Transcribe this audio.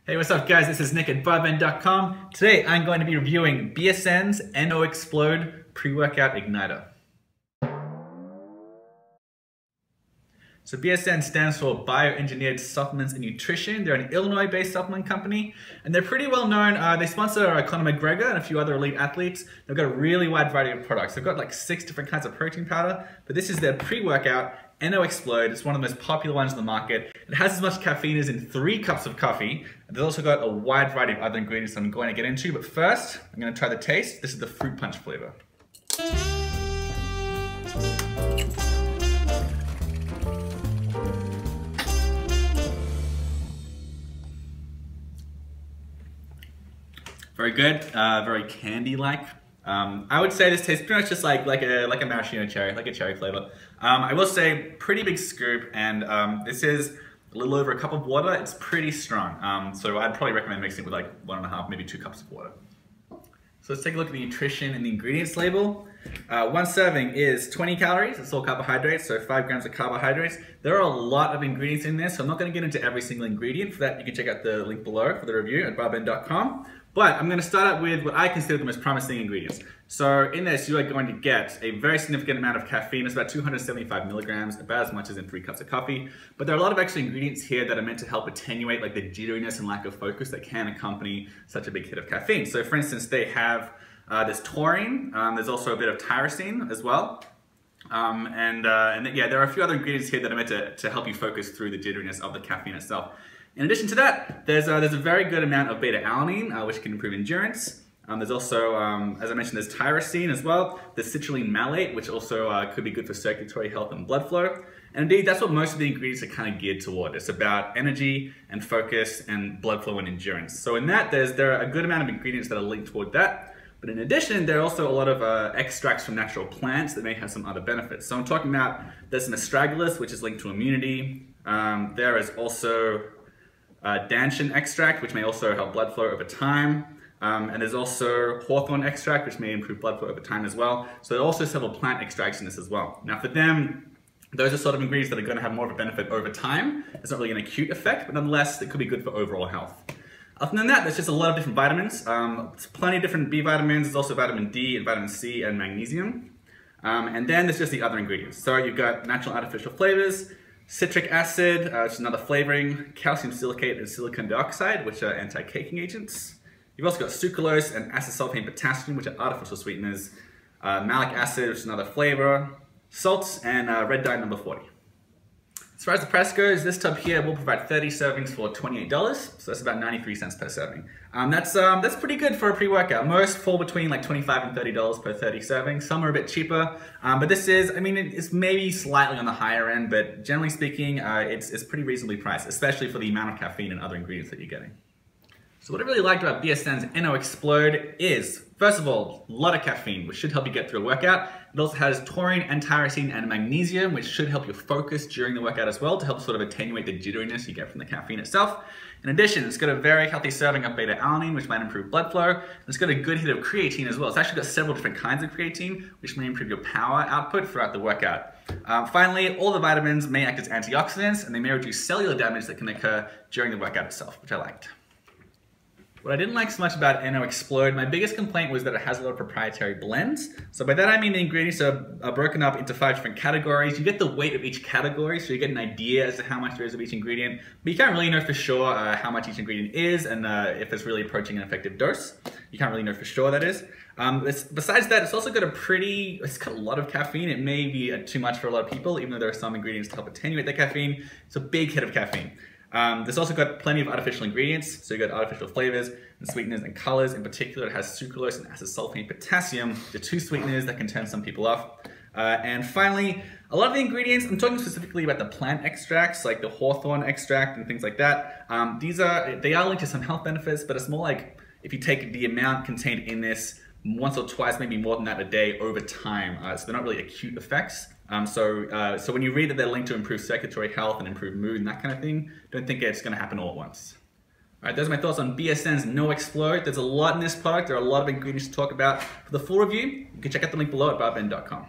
Hey, what's up guys? This is Nick at BSN.com. Today I'm going to be reviewing BSN's Xplode Preworkout Igniter. So BSN stands for Bioengineered Supplements and Nutrition. They're an Illinois-based supplement company, and they're pretty well known. They sponsor Conor McGregor and a few other elite athletes. They've got a really wide variety of products. They've got like 6 different kinds of protein powder, but this is their pre-workout, Xplode. It's one of the most popular ones in the market. It has as much caffeine as in 3 cups of coffee. And they've also got a wide variety of other ingredients I'm going to get into, but first, I'm going to try the taste. This is the fruit punch flavor. Very good, very candy-like. I would say this tastes pretty much just like a maraschino cherry, like a cherry flavor. I will say, pretty big scoop, and this is a little over a cup of water. It's pretty strong, so I'd probably recommend mixing it with like 1.5, maybe 2 cups of water. So let's take a look at the nutrition and the ingredients label. 1 serving is 20 calories, it's all carbohydrates, so 5 grams of carbohydrates. There are a lot of ingredients in this, so I'm not going to get into every single ingredient. For that, you can check out the link below for the review at BSN.com. But I'm going to start out with what I consider the most promising ingredients. So in this, you are going to get a very significant amount of caffeine. It's about 275 milligrams, about as much as in 3 cups of coffee. But there are a lot of extra ingredients here that are meant to help attenuate like the jitteriness and lack of focus that can accompany such a big hit of caffeine. So for instance, they have this taurine. There's also a bit of tyrosine as well. Yeah, there are a few other ingredients here that are meant to help you focus through the jitteriness of the caffeine itself. In addition to that, there's a very good amount of beta-alanine, which can improve endurance. There's also, as I mentioned, there's tyrosine as well. There's citrulline malate, which also could be good for circulatory health and blood flow. And indeed, that's what most of the ingredients are kind of geared toward. It's about energy and focus and blood flow and endurance. So in that, there are a good amount of ingredients that are linked toward that. But in addition, there are also a lot of extracts from natural plants that may have some other benefits. So I'm talking about, there's some astragalus, which is linked to immunity. There is also danshin extract, which may also help blood flow over time. And there's also hawthorn extract, which may improve blood flow over time as well. So there are also several plant extracts in this as well. Now for them, those are sort of ingredients that are going to have more of a benefit over time. It's not really an acute effect, but nonetheless, it could be good for overall health. Other than that, there's just a lot of different vitamins. There's plenty of different B vitamins. There's also vitamin D and vitamin C and magnesium. And then there's just the other ingredients. So you've got natural artificial flavors, citric acid, which is another flavoring, calcium silicate and silicon dioxide, which are anti-caking agents. You've also got sucralose and acesulfame potassium, which are artificial sweeteners, malic acid, which is another flavor, salts, and red dye number 40. As far as the price goes, this tub here will provide 30 servings for $28, so that's about 93 cents per serving. That's pretty good for a pre-workout. Most fall between like $25 and $30 per 30 servings. Some are a bit cheaper, but this is, I mean, it's maybe slightly on the higher end, but generally speaking, it's pretty reasonably priced, especially for the amount of caffeine and other ingredients that you're getting. So what I really liked about BSN's Xplode is, first of all, a lot of caffeine, which should help you get through a workout. It also has taurine and tyrosine and magnesium, which should help you focus during the workout as well to help sort of attenuate the jitteriness you get from the caffeine itself. In addition, it's got a very healthy serving of beta-alanine, which might improve blood flow. And it's got a good hit of creatine as well. It's actually got several different kinds of creatine, which may improve your power output throughout the workout. Finally, all the vitamins may act as antioxidants, and they may reduce cellular damage that can occur during the workout itself, which I liked. What I didn't like so much about Xplode, my biggest complaint was that it has a lot of proprietary blends. So by that I mean the ingredients are broken up into 5 different categories. You get the weight of each category, so you get an idea as to how much there is of each ingredient. But you can't really know for sure how much each ingredient is and if it's really approaching an effective dose. You can't really know for sure, that is. Besides that, it's also got it's got a lot of caffeine. It may be too much for a lot of people, even though there are some ingredients to help attenuate the caffeine. It's a big hit of caffeine. There's also got plenty of artificial ingredients, so you've got artificial flavors and sweeteners and colors. In particular, it has sucralose and acesulfame potassium, the 2 sweeteners that can turn some people off. And finally, a lot of the ingredients, I'm talking specifically about the plant extracts, like the hawthorn extract and things like that. They are linked to some health benefits, but it's more like if you take the amount contained in this once or twice, maybe more than that a day over time. So they're not really acute effects. So when you read that they're linked to improve circulatory health and improve mood and that kind of thing, don't think it's going to happen all at once. All right, those are my thoughts on BSN's Xplode. There's a lot in this product. There are a lot of ingredients to talk about. For the full review, you can check out the link below at BSN.com.